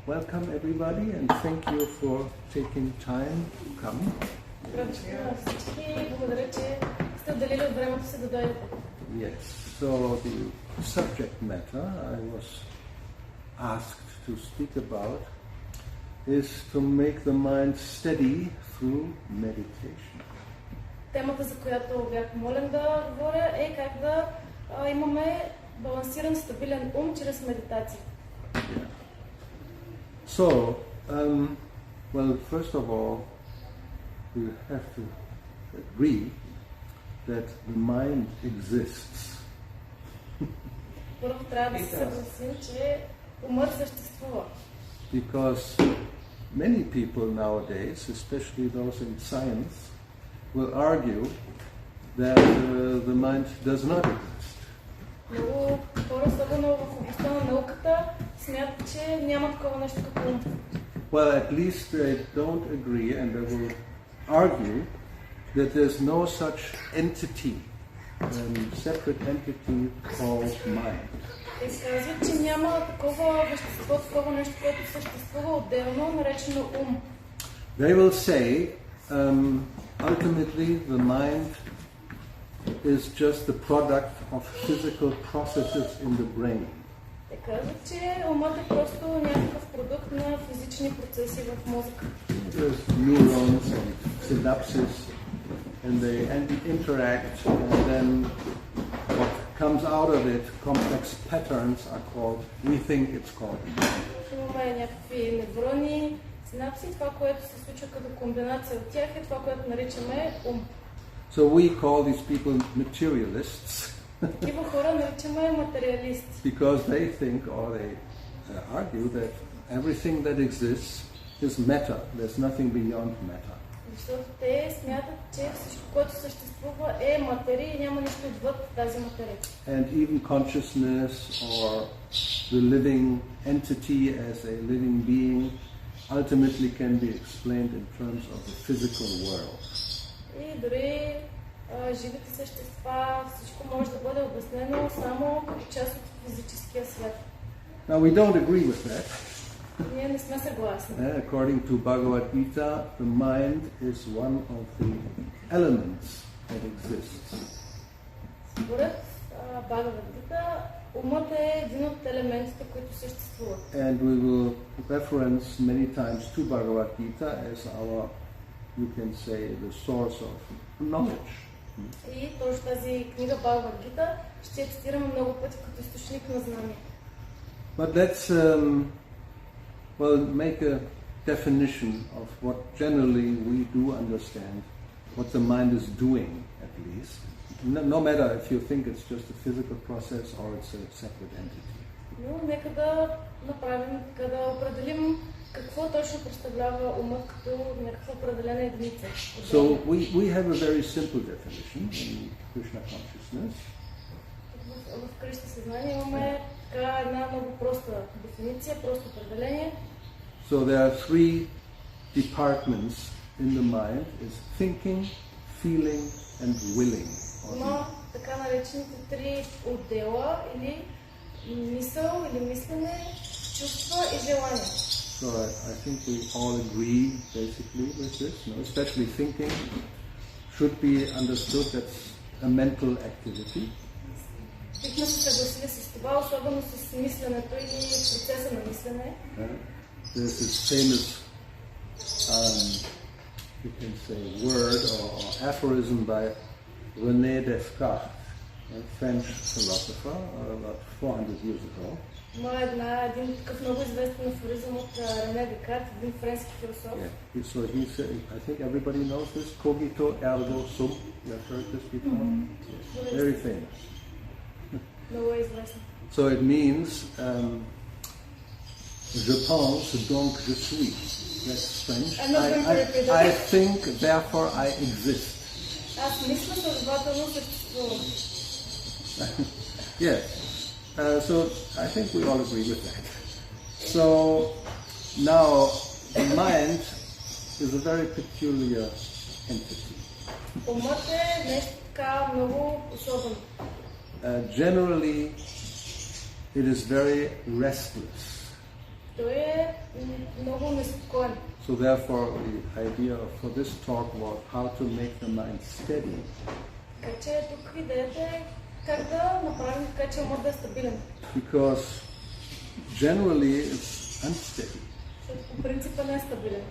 welcome everybody and thank you for taking time to come. Yes, so the subject matter I was asked to speak about is to make the mind steady through meditation. Темата, за която бях помолен да говоря, е как да имаме балансиран, стабилен ум чрез медитация. Yeah. So, well, first of all, we have to agree that the mind exists. Първо трябва да се съгласим, че умът съществува. Because many people nowadays, especially those in science, will argue that the mind does not exist. Много хора, особено в областта на науката, смятат, че няма такова нещо като ум. Well, at least they don't agree and they will argue that there's no such entity, separate entity called mind. Те казват, че няма такова вещество, такова нещо, което съществува отделно, наречено ум. They will say, ultimately the mind is just the product of physical processes in the brain. Те казват, че умът е просто някакъв продукт на физични процеси в мозъка. There's neurons and synapses and they interact and then what comes out of it, complex patterns are called, we think it's called. Имаме някакви неврони, синапси, това, което се случва като комбинация от тях е това, което наричаме ум. So we call these people materialists. Такива хора наричаме материалисти. Because they think or they argue that everything that exists is matter. There's nothing beyond matter. Защото те смятат, че всичко, което съществува е материя и няма нищо отвъд тази материя. And even consciousness or the living entity as a living being ultimately can be explained in terms of the physical world. И дори живите същества, всичко може да бъде обяснено само като част от физическия свят. Now we don't agree with that. Ние не сме съгласни. According to Bhagavad Gita, the mind is one of the elements that exists. Според Бхагавад Гита, умът е един от елементите, които съществуват. And we will reference many times to Bhagavad Gita as our, you can say, the source of knowledge. И точно тази книга Бхагавад Гита ще цитираме много пъти като източник на знание. But let's make a definition of what generally we do understand, what the mind is doing at least. No matter if you think it's just a physical process or it's a separate entity. Но нека да направим, да определим какво точно представлява умът като някаква определена единица. So we have a very simple definition in Krishna consciousness. В Кришна съзнание имаме така една много проста дефиниция, просто определение. So there are three departments in the mind: is thinking, feeling, and willing. Има така наречените три отдела или мисъл или мислене, чувства и желание. So I think we all agree basically with this. No? Especially thinking should be understood that's a mental activity. Бихме се съгласили с това, особено с мисленето или процеса на мислене. There's this famous, you can say, word or aphorism by René Descartes, a French philosopher, about 400 years ago. Има един такъв много известен афоризъм от Рене Декарт, един френски философ. Yeah. So he said, I think everybody knows this, cogito ergo sum. You have heard this before? Yes. Very famous. Много е известен. So it means, je pense, donc je suis. That's French. I think, therefore I exist. Аз мисля, следователно съществувам. Yes. So I think we all agree with that. So now the mind is a very peculiar entity. Умът е нещо така много особено. Generally, it is very restless. Той е много неспокоен. So therefore the idea for this talk was how to make the mind steady. Така че тук идеята е как да направим така, че умът да е стабилен. Because generally it's unsteady. Защото по принцип не е стабилен.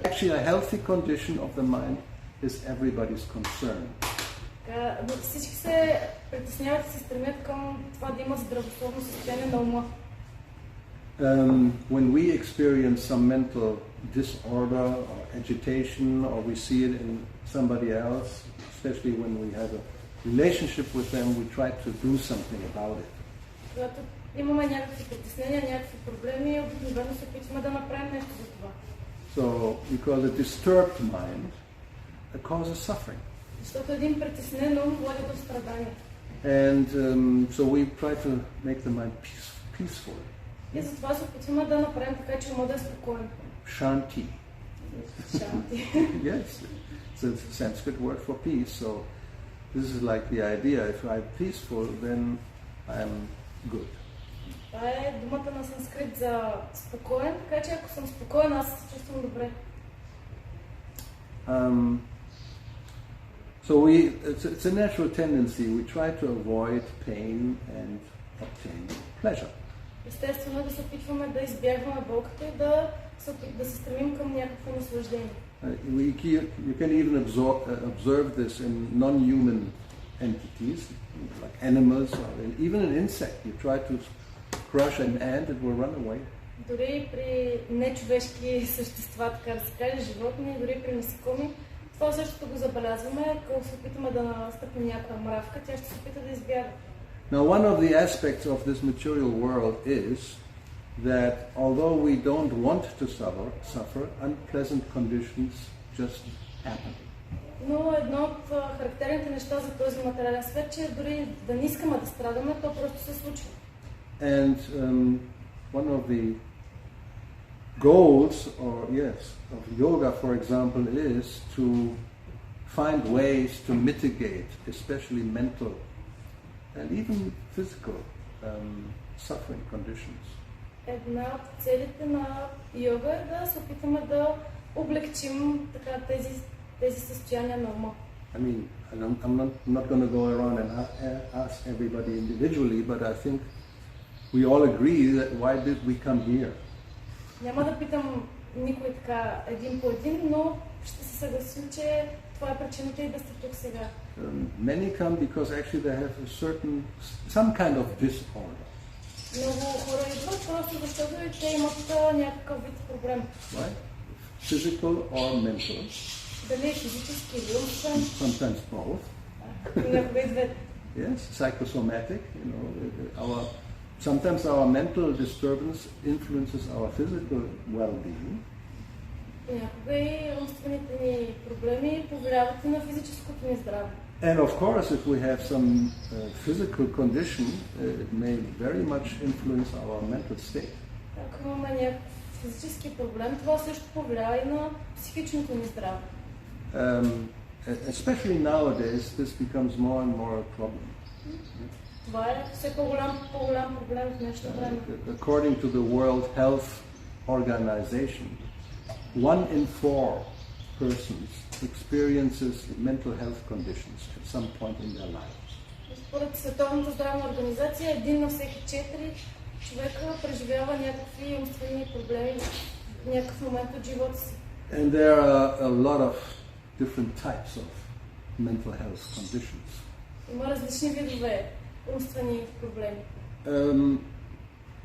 Actually a healthy condition of the mind is everybody's concern. Но всички се притесняват и се стремят към това да имат здравословно състояние на ума. When we experience some mental disorder or agitation, or we see it in somebody else, especially when we have a relationship with them, we try to do something about it. Когато имаме някакви притеснения, някакви проблеми, обикновено се опитваме да направим нещо за това. So, because a disturbed mind causes suffering. Защото един притеснен ум води до страдания. And so we try to make the mind peaceful. И затова се опитваме да направим така, че ума да е спокоен. Shanti. Шанти. Yes, it's a Sanskrit word for peace. So this is like the idea. If I'm peaceful, then I'm good. Това е думата на санскрит за спокоен, така че ако съм спокоен, аз се чувствам добре. So it's a natural tendency. We try to avoid pain and obtain pleasure. Естествено да се опитваме да избягваме болката и да се стремим към някакво наслаждение. You can even observe this in non-human entities, like animals, or even an insect. You try to crush an ant, it will run away. Дори при нечовешки същества, така да се каже, животни, дори при насекоми, това същото го забелязваме, ако се опитаме да настъпим някаква мравка, тя ще се опита да избяга. Now, one of the aspects of this material world is that although we don't want to suffer, unpleasant conditions just happen. Но едно от характерните неща за този материален свет, че дори да не искаме да страдаме, то просто се случва. And one of the goals, of yoga, for example, is to find ways to mitigate, especially mental and even physical suffering conditions. Една от целите на йога е да се опитаме да облегчим така тези състояния на ума. I mean, I'm not going to go around and ask everybody individually, but I think we all agree that why did we come here? Няма да питам никой така един по един, но ще се съгласим, че това е причината и да сте тук сега. Many come because actually they have some kind of disorder. Много хора идват просто защото те имат някакъв вид проблем. Right? Physical or mental. Дали е физически или умствен. Sometimes both. Някога и двете. Yes, psychosomatic. Sometimes our mental disturbance influences our physical well-being. Понякога и умствените ни проблеми повлияват и на физическото ни здраве. And of course, if we have some physical condition, it may very much influence our mental state. Ако имаме някакъв физически проблем, това също повлиява и на психичното ни здраве. Especially nowadays, this becomes more and more a problem. Това е все по-голям проблем в днешно време. According to the World Health Organization, 1 in 4 persons experiences mental health conditions at some point in their lives. Според Световната здравна организация, 1 на всеки 4 човека преживява някакви умствени проблеми в някакъв момент от живота си. And there are a lot of different types of mental health conditions. Има различни видове умствени проблеми.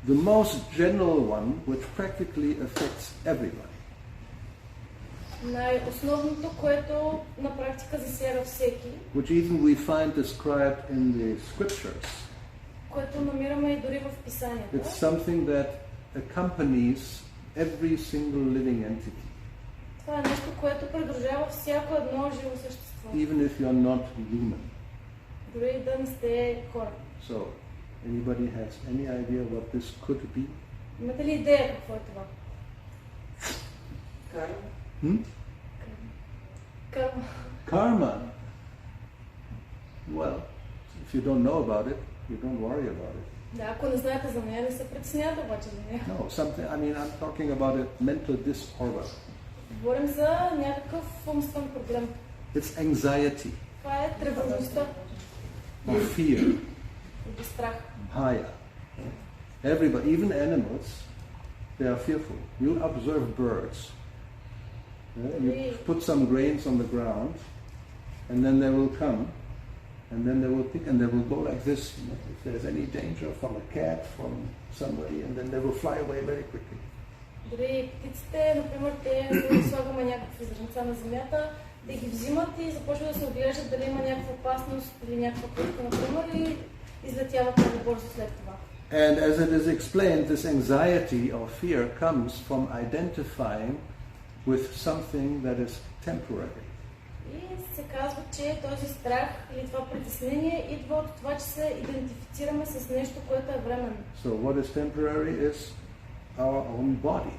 The most general one, which practically affects everybody, най-основното, което на практика засяга всеки, which even we find described in the scriptures, което намираме и дори в писанията. it's something that accompanies every single living entity. Това е нещо, което придружава всяко едно живо същество. Even if you're not human. Дори да не сте хора. So, anybody has any idea what this could be? Имате ли идея какво е това? Карма. Karma. Well, if you don't know about it, you don't worry about it. Да, ако не знаете за нея, не се притеснявате обаче за нея. No, something. I mean, I'm talking about a mental disorder. Говорим за някакъв умствен проблем. It's anxiety. Това е тревожността. Or fear. Или страх. Bhaya. Everybody, even animals, they are fearful. You observe birds. You put some grains on the ground, and then they will come, and then they will pick, and they will go like this. You know, if there's any danger from a cat, from somebody, and then they will fly away very quickly. Дори птиците, например, те слагаме някакви зрънца на земята, те ги взимат и започват да се оглеждат дали има някаква опасност или някаква клетка, например, и излетяват много бързо след това. And as it is explained, this anxiety or fear comes from identifying with something that is temporary. И се казва, че този страх или това притеснение идва от това, че се идентифицираме с нещо, което е временно. So what is temporary is our own body.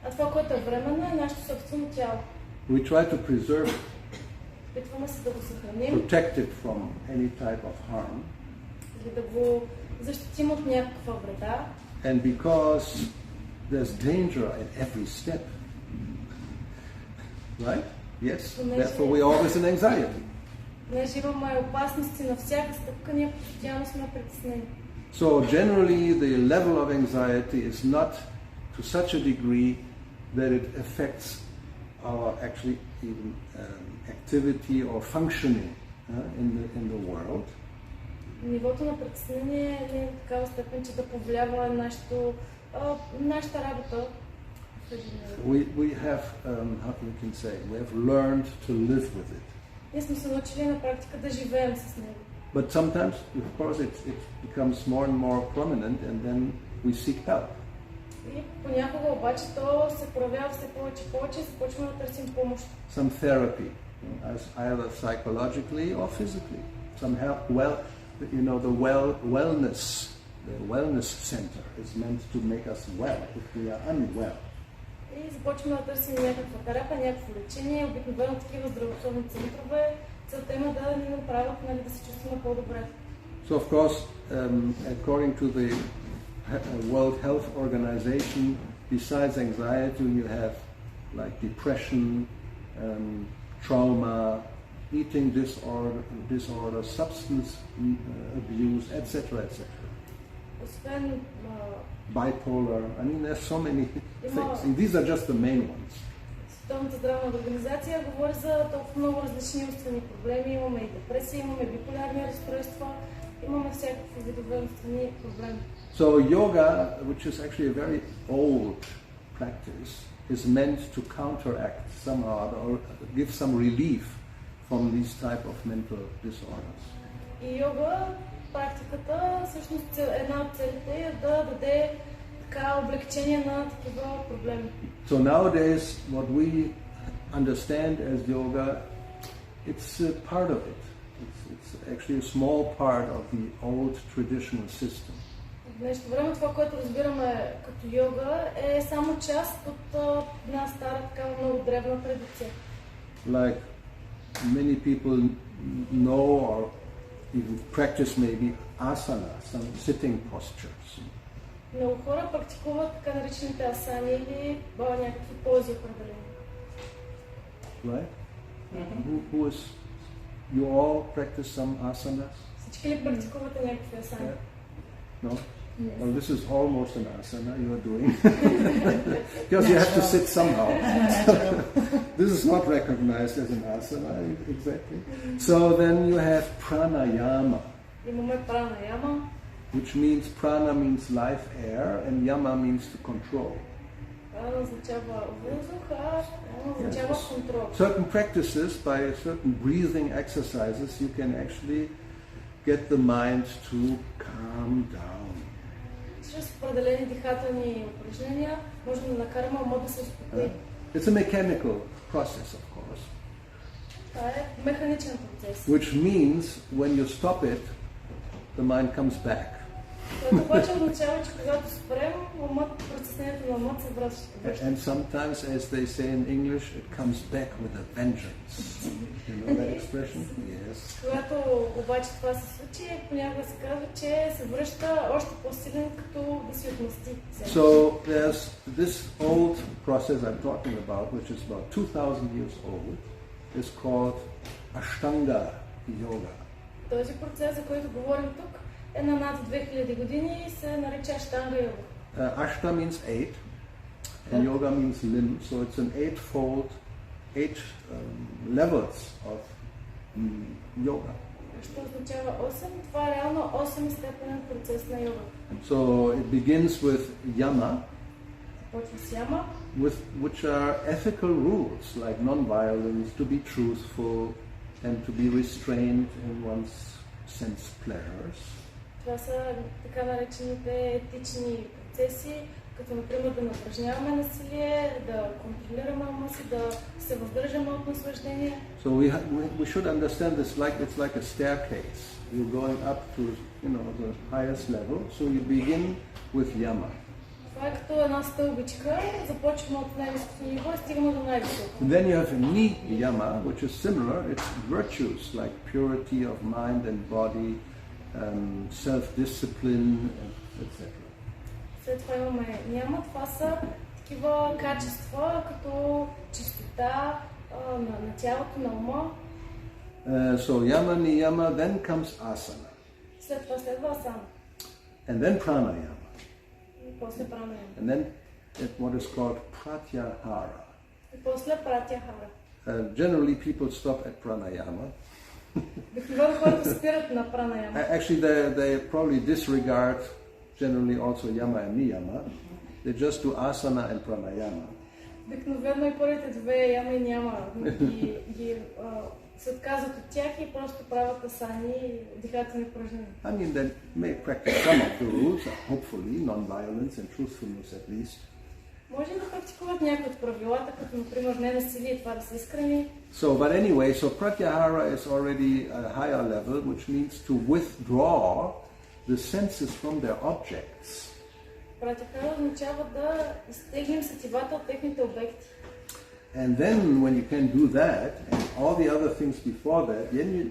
А това, което е временно, е нашето собствено тяло. We try to preserve it, Опитваме се да го съхраним, protect it from any type of harm. или да го защитим от някаква вреда. And because there's danger at every step, right? Yes, therefore we are always in anxiety. Понеже имаме опасности на всяка стъпка, ние постоянно сме притеснени. So generally the level of anxiety is not to such a degree that it affects our actually even activity or functioning in the world. Нивото на притеснение е в такава степен, че да повлиява нашата работа. We have, how you can say, we have learned to live with it. Ние сме се научили на практика да живеем с него. But sometimes, of course, it becomes more and more prominent, and then we seek help. И понякога обаче то се проявява все повече и повече и започваме да търсим помощ. Some therapy, either psychologically or physically. Some help. Well, you know, the wellness center is meant to make us well if we are unwell. И започваме да търсим някаква терапия, някакво лечение, обикновено такива здравословни центрове. Целта има да ни направят, да се чувстваме по-добре. So of course, according to the World Health Organization, besides anxiety, you have like depression, trauma, eating disorder, substance abuse, etc., etc. Освен bipolar. I mean, there's so many things. And these are just the main ones. Световната здравна организация говори за толкова много различни умствени проблеми. Имаме и депресия, имаме биполярни разстройства, имаме всякакви видове умствени проблеми. So yoga, which is actually a very old practice, is meant to counteract somehow or give some relief from these type of mental disorders. И йога, практиката, всъщност една от целите е да даде така облегчение на такива проблеми. So nowadays, what we understand as yoga, it's a part of it. It's actually a small part of the old traditional system. В днешно време това, което разбираме като йога, е само част от една стара, така много древна традиция. Like many people know or even practice maybe asana, some sitting postures. Много хора практикуват така наречените асани или някакви пози определени. Right? Who is? You all practice some asanas? Всички ли практикувате някакви асани? No? Well, this is almost an asana you are doing. Because you have to sit somehow. This is not recognized as an asana, exactly. So then you have pranayama. Имаме пранаяма. Which means prana means life air and yama means to control. Прана означава въздух, а яма означава контрол. Certain practices, by certain breathing exercises, you can actually get the mind to calm down. Чрез определени дихателни упражнения може да накараме ума да се успокои. It's a mechanical process, of course. Това е механичен процес. Which means when you stop it, the mind comes back. Това обаче означава, че когато спрем, притеснението на ума път се връща. And sometimes, as they say in English, it comes back with a vengeance. You know that expression? Yes. Когато обаче това се случи, понякога се казва, че се връща още по-силен, като да си отмъсти. So there's this old process I'm talking about, which is about 2,000 years old, is called Ashtanga yoga. Този процес, за който говорим тук, е на над 2000 години и се нарича Аштанга йога. Ashta means 8, and yoga means limb, so it's an eightfold, 8 levels of yoga. Що означава 8? Това е реално 8 степенен процес на йога. So it begins with yama, Почва с яма, which are ethical rules like non-violence, to be truthful, and to be restrained in one's sense pleasures. това са така наречените етични процеси, като например да не упражняваме насилие, да контролираме ума си, да се въздържаме от наслаждение. So we should understand this like it's like a staircase. You're going up to the highest level. So you begin with yama. Това е като една стълбичка, започваме от най-ниското ниво и стигаме до най-високо. Then you have niyama, which is similar. It's virtues like purity of mind and body, self-discipline, etc. След това имаме няма. Това са такива качества, като чистота на тялото, на ума. So yama, niyama, then comes asana. След това следва асана. And then pranayama. И после пранаяма. And then what is called pratyahara. И после пратяхара. Generally people stop at pranayama. Обикновено хората спират на пранаяма. Actually they probably disregard generally also yama and niyama. They just do asana and pranayama. Обикновено и първите две яма и няма ги се отказват от тях и просто правят асани и дихателни упражнения. I mean, they may practice some of the rules, hopefully, non-violence and truthfulness at least. Може да практикуват някои от правилата, като например не насилие и това да са искрени. So, but anyway, so pratyahara is already a higher level, which means to withdraw the senses from their objects. Пратяхара означава да изтеглим сетивата от техните обекти. And then when you can do that, and all the other things before that,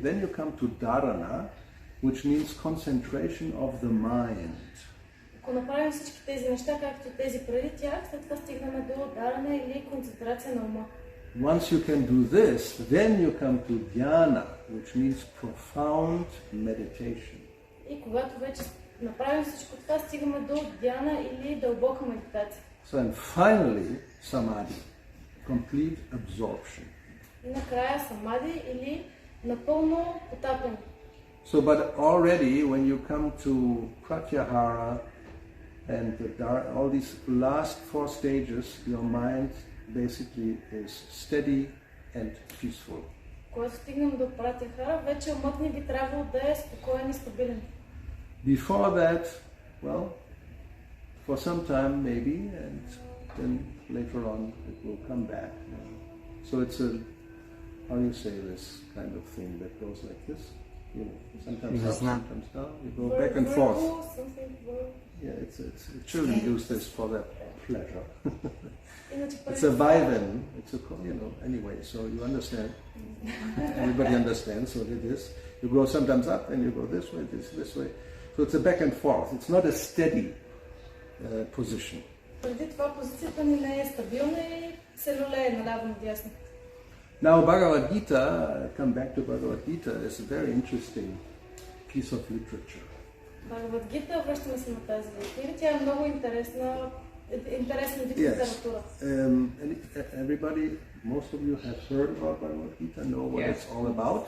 then you come to dharana, which means concentration of the mind. Ако направим всички тези неща, както тези преди тях, след това стигнаме до дharana или концентрация на ума. Once you can do this, then you come to dhyana, which means profound meditation. И когато вече направим всичко това, стигаме до дhyana или дълбока медитация. So and finally, samadhi, complete absorption. И накрая самади или напълно потапяне. So, but already when you come to pratyahara and all these last 4 stages, your mind basically is steady and peaceful. Когато стигнем до пратяхара, вече умът ни би трябвало да е спокоен и стабилен. Before that, well, for some time maybe, and then later on it will come back. So it's how do you say this kind of thing that goes like this? You know, sometimes up, sometimes down. You go back and forth. Yeah, it's children use this for their pleasure. It's a violin. It's a anyway. So you understand. Everybody understands what it is. You go sometimes up and you go this way, this way. So it's a back and forth. It's not a steady position. Преди това позицията ни не е стабилна и се люлее наляво надясно. Now Bhagavad Gita, come back to Bhagavad Gita, is a very interesting piece of literature. Bhagavad Gita, връщаме се на тази книга, тя е много интересна вид литература. Everybody, most of you have heard about Bhagavad Gita, know what it's all about.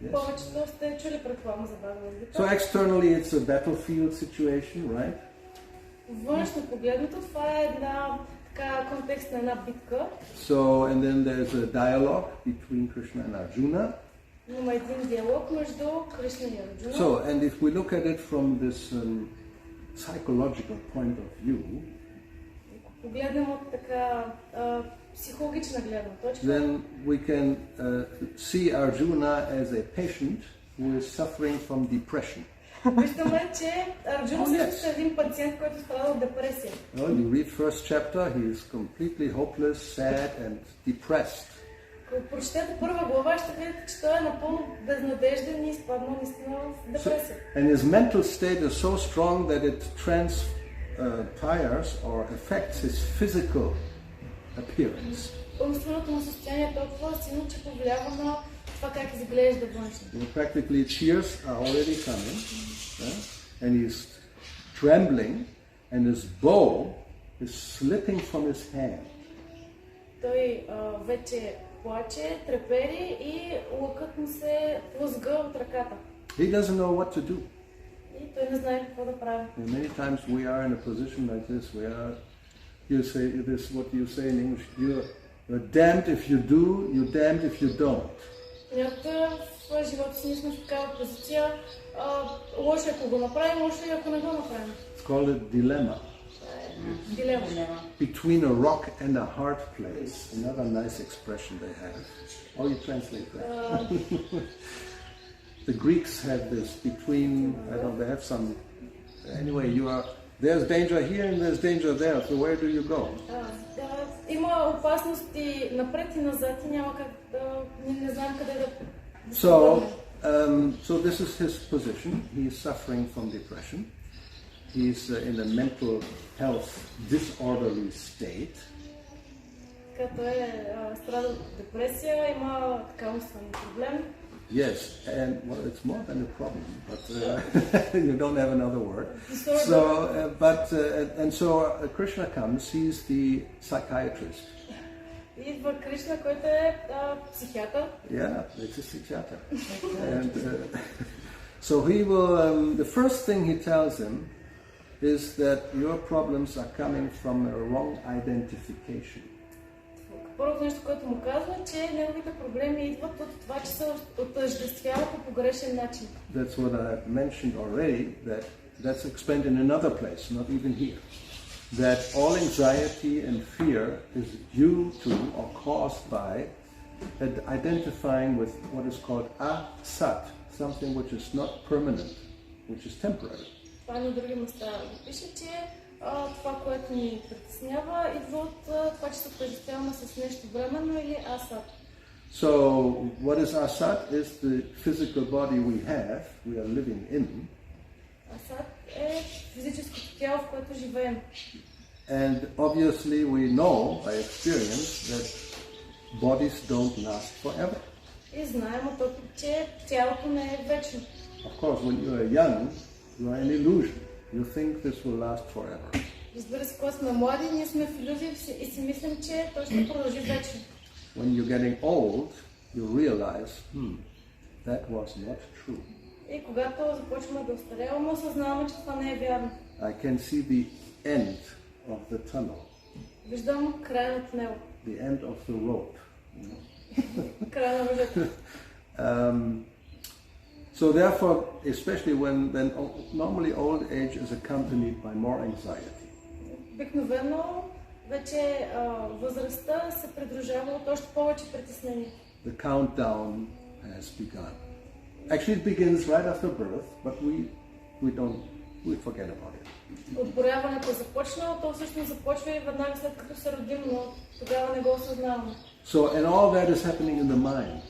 Yes. Повечето сте чули предполагам за Bhagavad Gita. So externally it's a battlefield situation, right? Външно погледнато, това е една така контекст на една битка. So and then there's a dialogue between Krishna and Arjuna. Има един диалог между Кришна и Арджуна. So and if we look at it from this psychological point of view, ако погледнем от така психологична гледна точка, then we can see Arjuna as a patient who is suffering from depression. Виждаме, че Арджуна също е един пациент, който страда от депресия. Well, you read first chapter, he is completely hopeless, sad and depressed. Ако прочетете първа глава, ще видите, че той е напълно безнадежден и изпаднал наистина в депресия. And his mental state is so strong that it transpires or affects his physical appearance. Умственото му състояние е толкова силно, че повлиява на това как изглежда външно. Practically tears are already coming, and he's trembling, and his bow is slipping from his hand. Той вече плаче, трепери и лъкът му се плъзга от ръката. He doesn't know what to do. И той не знае какво да прави. And many times we are in a position like this where you say this, what you say in English, you're damned if you do, you're damned if you don't. Някога в живота си ние сме в такава позиция, лошо ако го направим, лошо и ако не го направим. It's called a dilemma. Дилема. Between a rock and a hard place. Another nice expression they have. Oh, you translate that. The Greeks have this between, I don't know, they have some, anyway, there's danger here and there's danger there, so where do you go? Има опасности напред и назад и няма как да, не знаем къде да... So this is his position. He is suffering from depression. He's in a mental health disorderly state. Като страда от депресия, има така умствен проблем. Yes, and well, it's more than a problem, but you don't have another word. So Krishna comes. He's the psychiatrist. Идва Кришна, който е психиатър. Yeah, it's a psychiatrist. And so he will. The first thing he tells him is that your problems are coming from a wrong identification. Първото нещо, което му казва, че неговите проблеми идват от това, че се отъждествява по погрешен начин. That's what I mentioned already, that's explained in another place, not even here. That all anxiety and fear is due to or caused by identifying with what is called asat, something which is not permanent, which is temporary. Това на други места пише, че това, което ни притеснява, идва от това, че се отъждествяваме с нещо временно или асад. So, what is asat? Is the physical body we are living in. Асад е физическото тяло, в което живеем. And obviously we know by experience that bodies don't last forever. И знаем от опит, че тялото не е вечно. Of course, when you are young, you are an illusion. You think this will last forever. Разбира се, когато сме млади, ние сме в илюзия и си мислим, че той ще продължи вечно. When you're getting old, you realize, that was not true. И когато започваме да остаряваме, осъзнаваме, че това не е вярно. I can see the end of the tunnel. Виждам края на тунела. The end of the rope. Края на въжето. So therefore, especially when normally old age is accompanied by more anxiety. Обикновено вече възрастта се придружава от още повече притеснение. The countdown has begun. Actually, it begins right after birth, but we forget about it. Отборяването е започнало, то всъщност започва и веднага след като се родим, но тогава не го осъзнаваме. So, and all that is happening in the mind.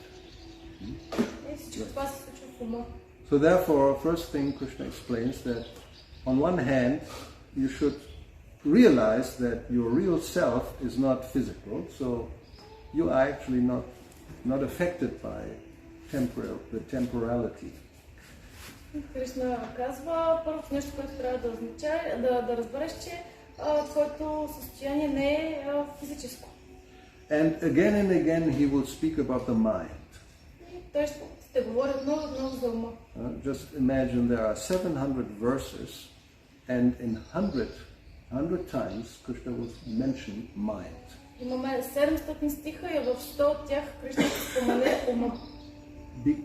И всичко това се случва в ума. So therefore, first thing Krishna explains that on one hand, you should realize that your real self is not physical, so you are actually not affected by the temporality. Кришна казва, първото нещо, което трябва да означава, да разбереш, че твоето състояние не е физическо. And again he will speak about the mind. Той ще говори отново за ума. Just imagine there are 700 verses, and in 100 times Krishna will mention mind. Имаме 700 стиха и в 100 от тях Кришна ще спомене ума.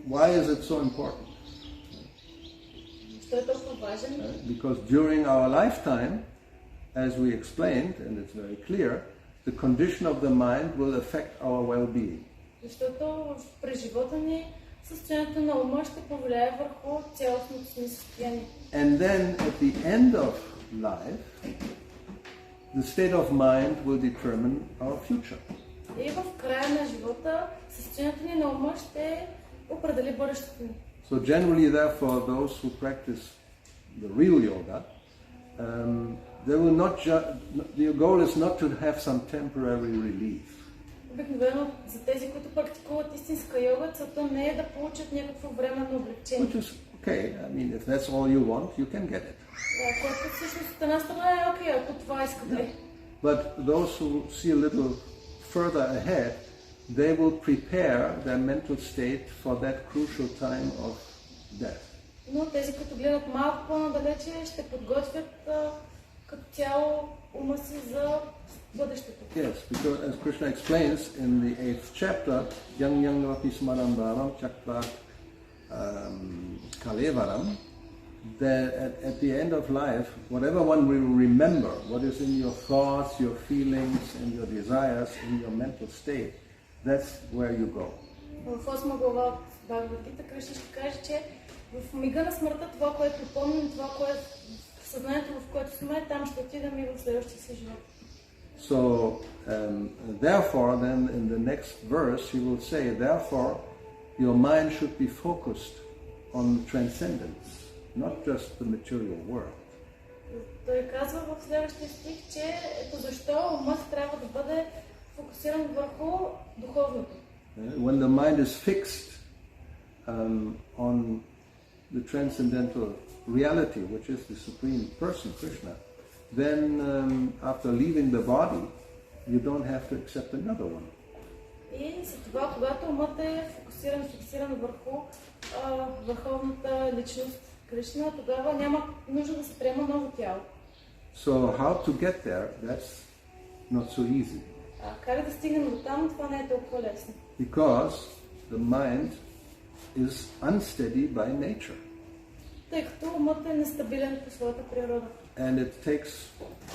Why is it so important? Защо е толкова важен? Because during our lifetime, as we explained, and it's very clear, the condition of the mind will affect our well-being. Защото през живота ни състоянието на ума ще повлияе върху цялостното си състояние. And then at the end of life, the state of mind will determine our future. И в края на живота състоянието ни на ума ще определи бъдещето ни. So generally, therefore, those who practice the real yoga, they will not the goal is not to have some temporary relief. Обикновено за тези, които практикуват истинска йога, целта не е да получат някакво временно облегчение. Which is okay. I mean, if that's all you want, you can get it. Да, което всъщност от една страна е окей, ако това искате. But those who see a little further ahead, they will prepare their mental state for that crucial time of death. Но тези, които гледат малко по-надалече, ще подготвят като цяло ума си за бъдещето. Yes, because as Krishna explains in the 8th chapter, Yang Yang Vapi Smarandaram Chakra Kalevaram, that at the end of life, whatever one will remember, what is in your thoughts, your feelings, and your desires, in your mental state, that's where you go. В 8 глава от Бхагавад-гита Кришна ще каже, че в мига на смъртта това, което помним, това, което в съзнанието, в което сме, там ще отидем и в следващия си живот. So, therefore, then in the next verse, he will say, therefore, your mind should be focused on transcendence, not just the material world. Той казва в следващия стих, че ето защо умът трябва да бъде фокусиран върху духовното. When the mind is fixed on the transcendental reality, which is the Supreme Person, Krishna, then after leaving the body, you don't have to accept another one. И за това, когато умът е фиксиран върху върховната личност Кришна, тогава няма нужда да се приема ново тяло. So how to get there, that's not so easy. Как да стигнем до там, това не е толкова лесно. Because the mind is unsteady by nature. Тъй като умът е нестабилен по своята природа. And it takes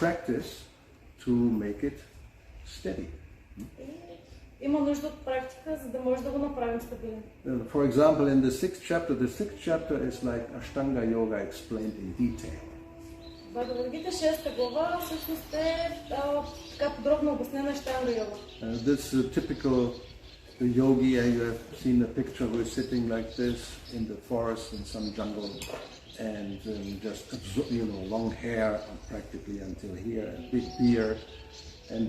practice to make it steady. И има нужда от практика, за да може да го направим стабилен. For example, in the sixth chapter is like Ashtanga Yoga explained in detail. Бхагавад-гита 6 глава всъщност е така подробно обяснена Аштанга йога. This typical yogi, you have seen a picture who is sitting like this in the forest in some jungle and just long hair practically until here, and big beard, and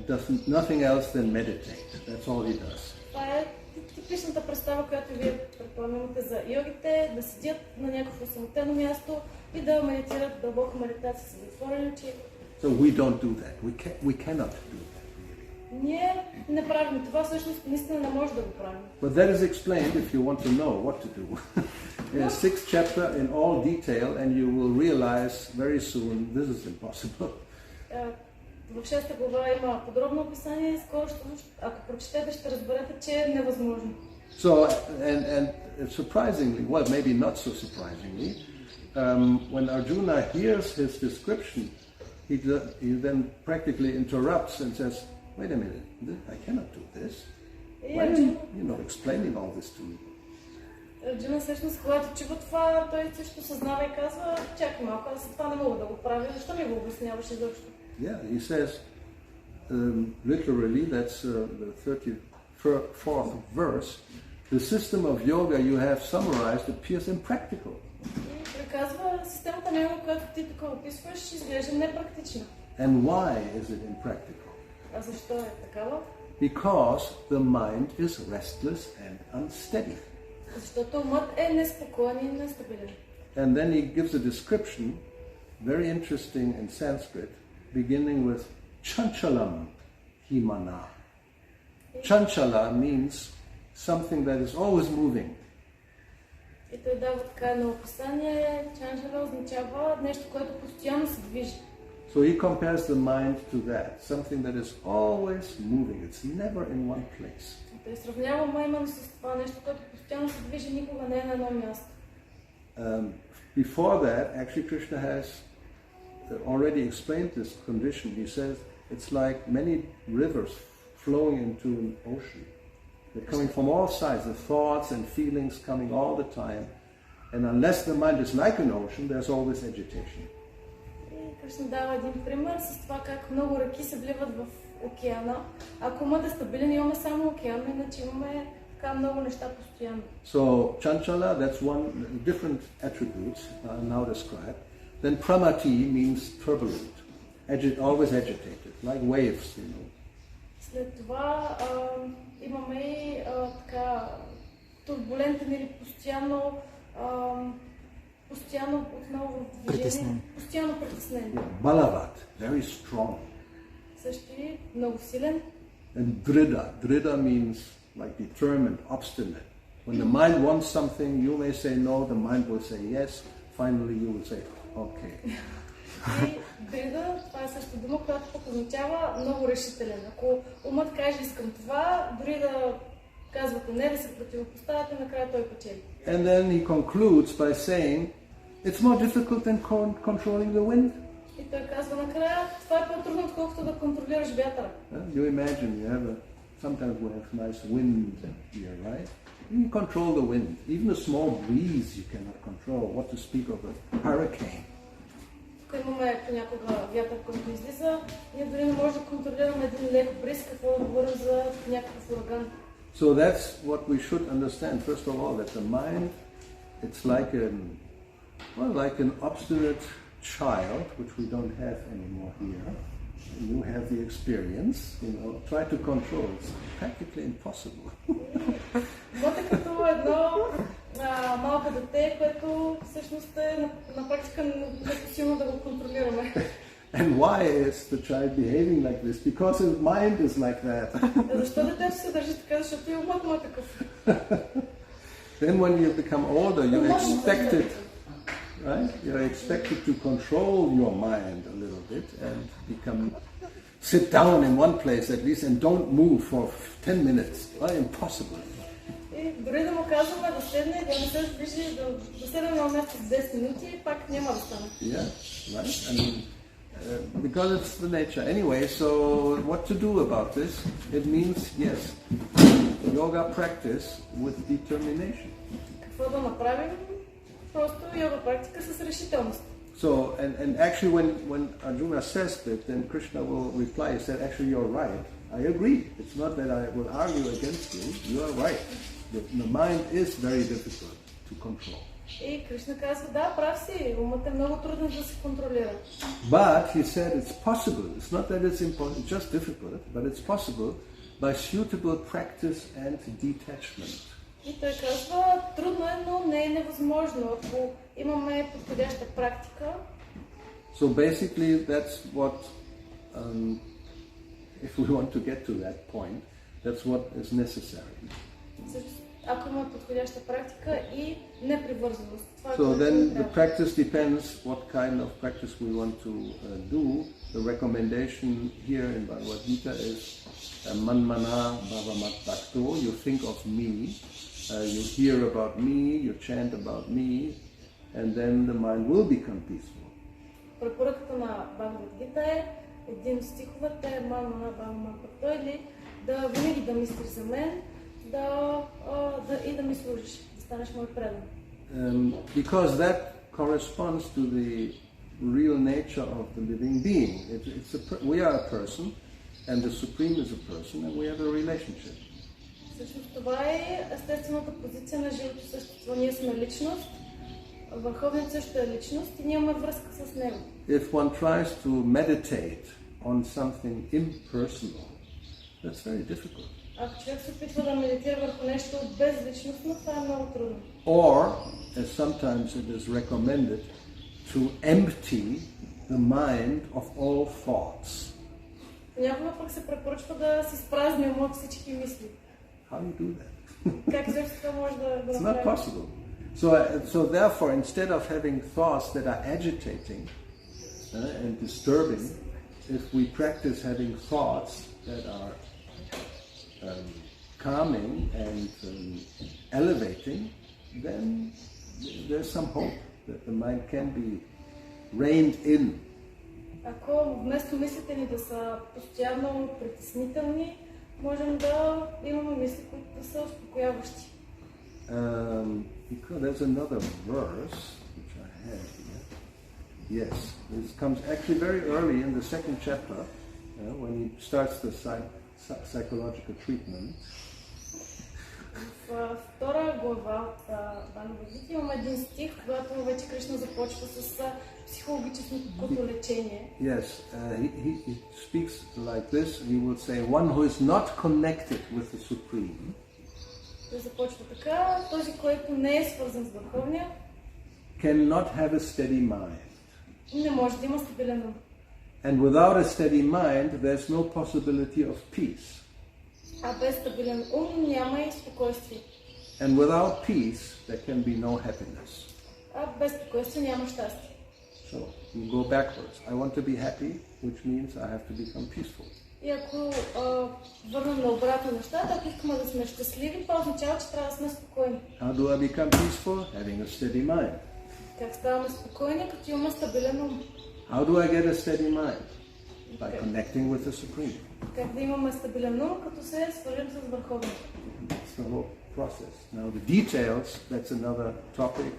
nothing else than meditate. That's all he does. Това е типичната представа, която вие предполагате за йогите, да седят на някакво самотено място и да медитират дълбока медитация с затворени очи. So we don't do that. We cannot do that. Ние не правим това, всъщност наистина не може да го правим. But that is explained if you want to know what to do. In the 6th chapter in all detail, and you will realize very soon this is impossible. В 6 глава има подробно описание и скоро, ако прочетете, ще разберете, че е невъзможно. So, and surprisingly, well, maybe not so surprisingly, when Arjuna hears his description, he then practically interrupts and says, wait a minute, I cannot do this. Why are you explaining all this to me? Арджуна всъщност, когато чува това, той също съзнава и казва, чакай малко, аз това не мога да го правя, защо ми го обясняваш изобщо? Yeah, he says, literally, that's the 34th verse, the system of yoga you have summarized appears impractical. И приказва, системата на йога, която ти тук описваш, изглежда непрактична. And why is it impractical? А защо е такава? Because the mind is restless and unsteady. Защото умът е неспокоен и нестабилен. And then he gives a description, very interesting in Sanskrit, beginning with chanchalam himana. Chanchala means something that is always moving. И той дава така едно описание, чанчала означава нещо, което постоянно се движи. So he compares the mind to that, something that is always moving. It's never in one place. Той сравнява ума именно с това нещо, което постоянно се движи, никога не е на едно място. Before that, actually Krishna has already explained this condition. He says it's like many rivers flowing into an ocean. They're coming from all sides, the thoughts and feelings coming all the time. And unless the mind is like an ocean, there's always agitation. И Кришна дава един пример с това как много реки се вливат в океана. Ако умът е стабилен, имаме само океан, иначе имаме така много неща постоянно. So, chanchala, that's one different attributes now described. Then pramati means turbulent, always agitated, like waves, you know. След това имаме и така турбулентен или постоянно отново движение, постоянно притеснение. Balavat, very strong. Също много силен. And drida means like determined, obstinate. When the mind wants something, you may say no, the mind will say yes. Finally, you will say okay. И дрида, това е също дума, която пък означава много решителен. Ако умът каже искам това, дори да казвате не, да се противопоставяте, накрая той печели. And then he concludes by saying, it's more difficult than controlling the wind. И той казва накрая, това е по-трудно, отколкото да контролираш вятъра. You imagine, sometimes we have nice wind here, right? You can control the wind. Even a small breeze you cannot control. What to speak of a hurricane. Тук имаме понякога вятър, който излиза. Ние дори не можем да контролираме един лек бриз, какво да говорим за някакъв ураган. So that's what we should understand. First of all, that the mind, it's like an obstinate child, which we don't have anymore here. You have the experience, try to control. It's practically impossible. Вот е като едно малко дете, което всъщност е на практика непосилно да го контролираме. And why is the child behaving like this? Because his mind is like that. Защо детето се държи така? Защото и умът му е такъв. Then when you become older, you're expected, right? You're expected to control your mind a little bit and sit down in one place at least and don't move for 10 minutes. Impossible. И дори да му казваме да седне, да не се движи, да седне на място 10 минути, пак няма да стане. Yeah, right? Because it's the nature. Anyway, so what to do about this? It means, yes, yoga practice with determination. Какво да направим? Просто йога практика с решителност. So, and actually when Arjuna says that, then Krishna will reply, he said, actually you're right. I agree. It's not that I will argue against you. You are right. The mind is very difficult to control. И Кришна казва, да, прав си, умът е много труден да се контролира. But he said it's possible. It's not that it's impossible, it's just difficult, but it's possible by suitable practice and detachment. И той казва, трудно е, но не е невъзможно, ако имаме подходяща практика. So basically that's what, if we want to get to that point, that's what is necessary. Ако има подходяща практика и непривързаност. So then the practice depends what kind of practice we want to do. The recommendation here in Bhagavad Gita is manmana bhavamat bhakto. You think of me, you hear about me, you chant about me, and then the mind will become peaceful. Препоръката на Бхагавад Гита е един от стиховете манмана бхавамат бхакто, или да винаги да мислиш за мен, и да ми служиш, да станеш мой предан. Because that corresponds to the real nature of the living being. We are a person, and the Supreme is a person, and we have a relationship. Всъщност това е естествената позиция на живото същество. Ние сме личност, върховният също е личност и ние имаме връзка с него. If one tries to meditate on something impersonal, that's very difficult. Ако човек се опитва да медитира върху нещо безличностно, това е много трудно. Or, as sometimes it is recommended, to empty the mind of all thoughts. Понякога пък се препоръчва да си спразни ума от всички мисли. How do you do that? Как изобщо това може да It's направи? not possible. So therefore, instead of having thoughts that are agitating and disturbing, if we practice having thoughts that are calming and elevating, then there's some hope that the mind can be reined in. Ако вместо мислите ни да са постоянно притеснителни, можем да имаме мисли, които да са успокояващи. Because there's another verse which I have here. Yes, this comes actually very early in the second chapter, when he starts the psychological treatment. В втора глава от Бхагавад-гита имаме един стих, когато вече Кришна започва с психологическото лечение. Yes, he speaks like this. He would say, one who is not connected with the Supreme. Той започва така: този, който не е свързан с Върховния, cannot have a steady mind. Не може да има стабилен ум. And without a steady mind, there's no possibility of peace. А без стабилен ум няма и спокойствие. And without peace, there can be no happiness. А без спокойствие няма щастие. So, you go backwards. I want to be happy, which means I have to become peaceful. И ако върнем на обратно нещата, ако искаме да сме щастливи, това означава, че трябва да сме спокойни. How do I become peaceful? Having a steady mind. Как ставаме спокойни, като имаме стабилен ум? How do I get a steady mind? By connecting with the Supreme. Как да имаме стабилен ум, като се свържем с Върховния? That's the whole process. Now the details, that's another topic,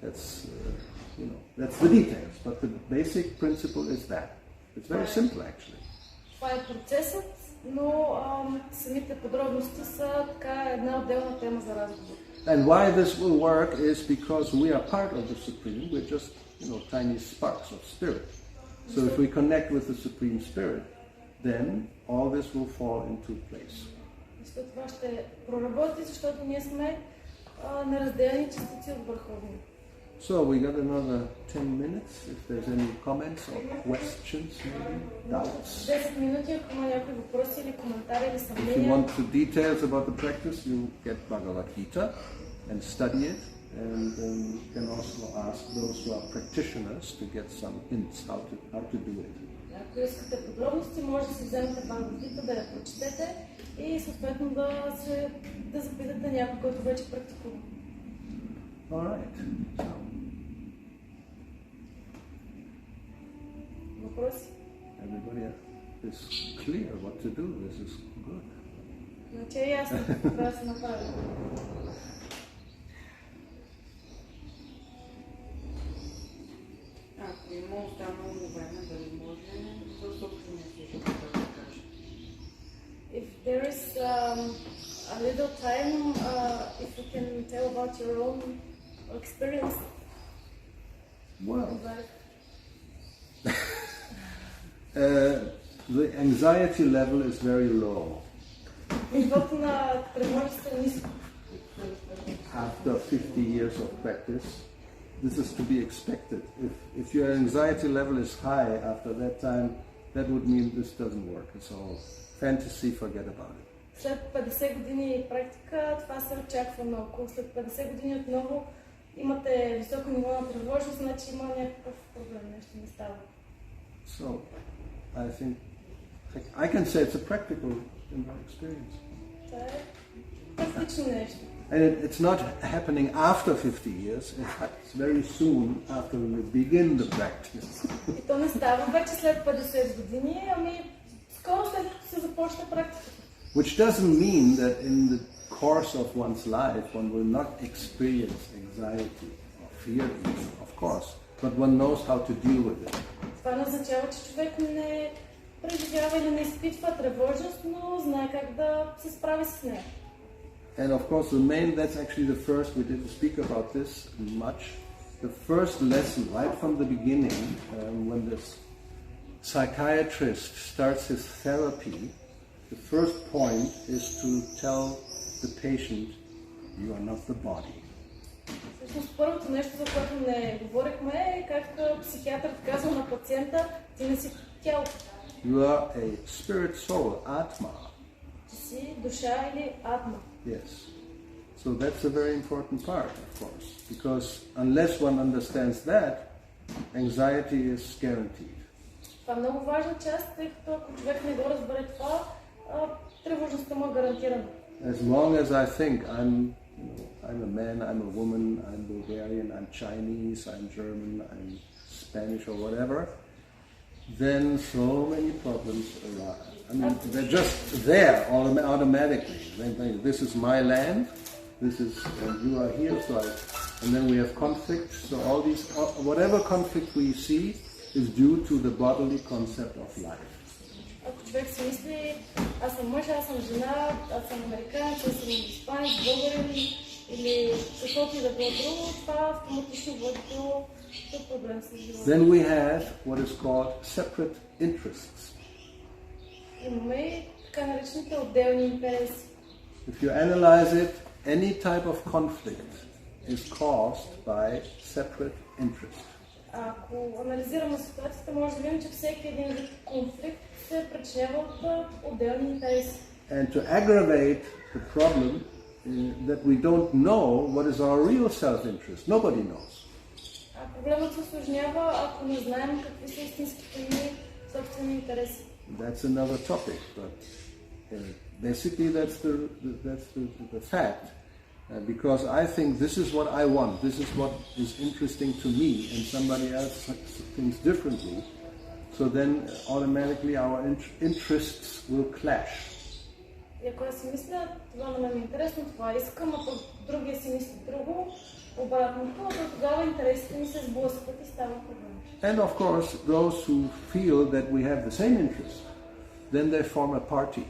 that's the details. But the basic principle is that. It's very simple actually. Това е процесът, но самите подробности са така една отделна тема за разговор. And why this will work is because we are part of the Supreme. We're just, tiny sparks of spirit. So if we connect with the Supreme Spirit, then all this will fall into place. Защото това ще проработи, защото ние сме неразделени частици от Върховния. So we got another 10 minutes. If there's any comments or questions, maybe doubts. 10 минути, ако има някои въпроси или коментари или If you съмнения. want the details about the practice, you get Bhagavad-gita and study it. And you can also ask those who are practitioners to get some hints how to do it. Ако искате подробности, може да си вземете Бхагавад-гита, да я прочетете и съответно да запитате някой, който вече практикува. Alright. Въпроси? Everybody is clear what to do. This is good. Значи е ясно какво трябва да се направи. Ако има останало време, дали може за собствения си живот да кажа? If there is a little time, if you can tell about your own experience. Well, the anxiety level is very low. Нивото на тревожност е ниско. After 50 years of practice, this is to be expected. If your anxiety level is high after that time, that would mean this doesn't work. It's all fantasy, forget about it. След 50 години практика, това се очаква много. Ако след 50 години отново имате високо ниво на тревожност, значи има някакъв проблем, нещо не става. So, I think I can say it's a practical experience. Това е практично нещо. And it's not happening after 50 years, it happens very soon after we begin the practice. И то не става вече след 50 години, ами скоро след като се започне практиката. Which doesn't mean that in the course of one's life one will not experience anxiety or fear even, of course, but one knows how to deal with it. Това не означава, че човек не преживява или не изпитва тревожност, но знае как да се справи с нея. And of course that's actually the first, we didn't speak about this much, the first lesson right from the beginning, when this psychiatrist starts his therapy, the first point is to tell the patient, you are not the body. Всъщност първото нещо, за което не говорихме, е как психиатърът казва на пациента, ти не си тялото. You are a spirit soul, Atma. Ти си душа или атма. Yes. So that's a very important part, of course, because unless one understands that, anxiety is guaranteed. Това е много важна част, тъй като ако човек не го разбере това, тревожността му е гарантирана. As long as I think I'm a man, I'm a woman, I'm Bulgarian, I'm Chinese, I'm German, I'm Spanish or whatever, then so many problems arise. They're just there automatically. This is my land, and you are here, and then we have conflict. So whatever conflict we see is due to the bodily concept of life. Ако човек си мисли, аз съм мъж, аз съм жена, аз съм американец, аз съм испанец, българин или каквото и да било друго, това автоматично води до проблем с живота. Then we have what is called separate interests. Имаме така наречените отделни интереси. If you analyze it, any type of conflict is caused by separate interests. Ако анализираме ситуацията, може да видим, че всеки един вид конфликт се причинява от отделни интереси. And to aggravate the problem that we don't know what is our real self-interest. Nobody knows. А проблемът се усложнява, ако не знаем какви са истинските ни собствени интереси. That's another topic, but basically that's the fact. Because I think this is what I want, this is what is interesting to me, and somebody else thinks differently. So then automatically our interests will clash. И ако аз си мисля, това на мен е интересно, това искам, а пък другия си мисли друго, обратното, то тогава интересите ми се сблъскват и става проблем. And of course, those who feel that we have the same interest, then they form a party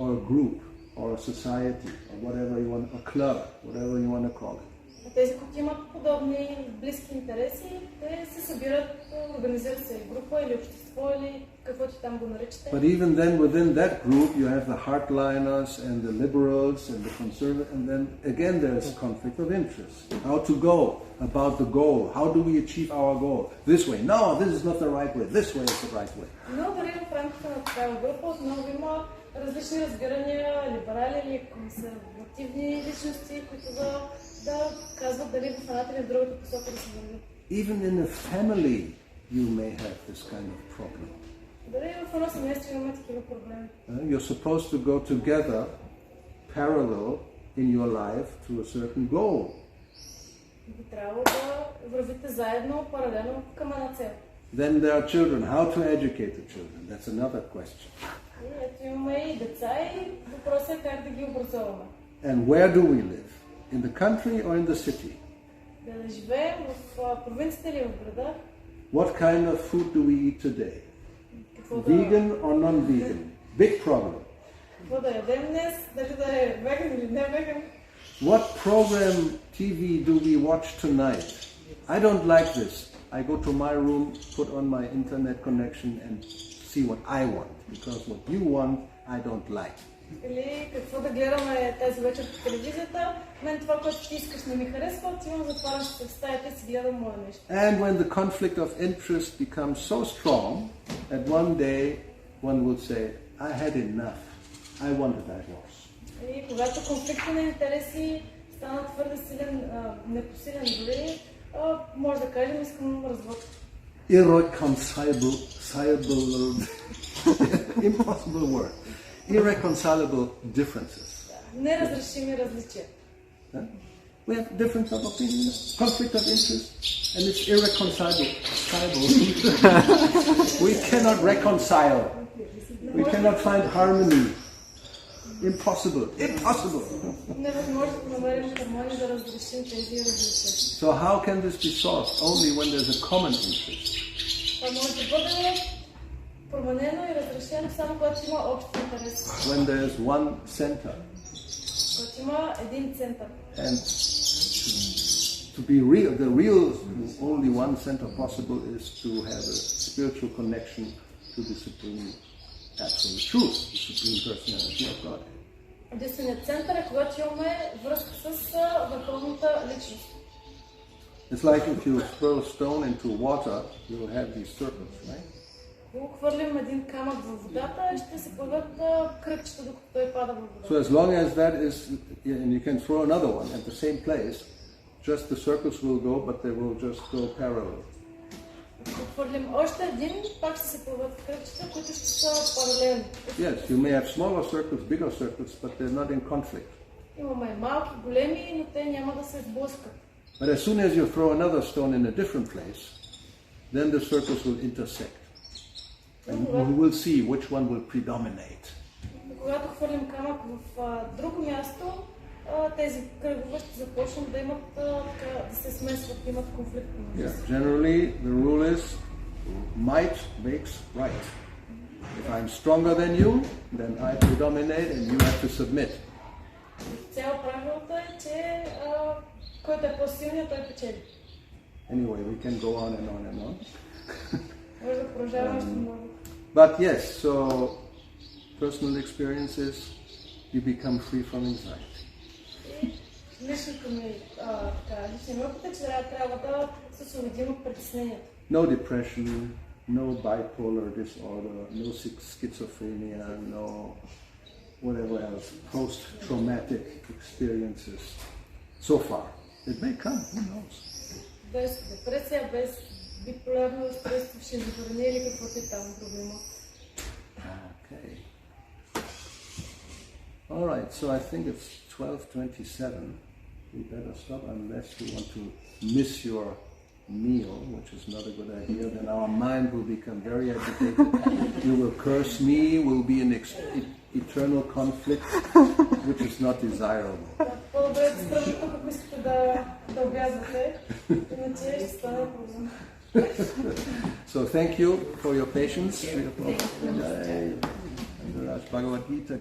or a group or a society or whatever you want, a club, whatever you want to call it. Тези, които имат подобни близки интереси, те се събират, организират се група или общество или каквото там го наричате. But even then within that group you have the hardliners and the liberals and the conservatives, and then again there is a conflict of interest. How to go about the goal? How do we achieve our goal? This way. No, this is not the right way. This way is the right way. Но дори в рамките на такава група отново има различни разбирания, либерали или консервативни личности, които да казват дали в едната или в другата посока да се върви. Even in a family you may have this kind of problem. Дали в едно семейство имаме такива проблеми. You're supposed to go together, parallel in your life to a certain goal. Би трябвало да вървите заедно, паралелно към една цел. Then there are children. How to educate the children? That's another question. И ето имаме и деца и въпросът е как да ги образоваме. And where do we live? In the country or in the city? Да живеем в провинцията или в града. What kind of food do we eat today? Какво Vegan or non-vegan? Big problem. Какво да ядем днес? Дали да е веган или не веган? What program TV do we watch tonight? I don't like this. I go to my room, put on my internet connection and see what I want. Because what you want, I don't like. Или какво да гледаме тази вечер по телевизията. Мен това, което ти искаш, не ми харесва, отивам, затварям се в стаята и си гледам мое нещо. And when the conflict of interest becomes so strong, that one day one will say, I had enough. I wanted that horse. И когато конфликта на интереси стана твърде силен, непосилен дори, може да кажем, искам развод. Irreconcilable, impossible word. Irreconcilable differences. Неразрешими различия. We have difference of opinion, conflict of interest, and it's irreconcilable. We cannot reconcile. We cannot find harmony. Impossible. Impossible. Невъзможно да намерим хармония да разрешим тези различия. So how can this be solved? Only when there's a common interest. Това може да бъде променено и разрешено само когато има общ интерес. When there's one center. Когато има един център. And to be real, the real only one center possible is to have a spiritual connection to the supreme absolute truth, the supreme personality of God. Единственият център е когато имаме връзка с върховната личност. It's like if you throw a stone into water, you'll have these circles, right? Ако хвърлим един камък във водата, ще се появят кръгчета, докато той пада във водата. So as long as that is, and you can throw another one at the same place, just the circles will go, but they will just go parallel. Ако хвърлим още един, пак ще се появят кръгчета, които ще са паралелни. Yes, you may have smaller circles, bigger circles, but they're not in conflict. Имаме малки, големи, но те няма да се сблъскат. But as soon as you throw another stone in a different place, then the circles will intersect. And we will see which one will predominate. Когато хвърлим камък в друго място, тези кръгове ще започнат да имат да се смесват, имат конфликт. Generally, the rule is might makes right. If I'm stronger than you, then I predominate and you have to submit. Цяло правилото е, че който е по-силният, той печели. Anyway, we can go on and on and on. Може да продължаваме още много. But yes, so personal experiences, you become free from anxiety. Личният опит е, че трябва да се освободим от притеснението. No depression, no bipolar disorder, no schizophrenia, no whatever else, post-traumatic experiences. So far. It may come, who knows? Без депресия, без биполярно разстройство, шизофрения или каквото е там проблема. Okay. All right, so I think it's 12:27. We better stop unless you want to miss your meal, which is not a good idea. Then our mind will become very agitated. You will curse me, we'll be in eternal conflict, which is not desirable. По-добре да спрем тук, ако искате да обязвате, иначе ще стане проблем. So thank you for your patience. Bhagavad Gita.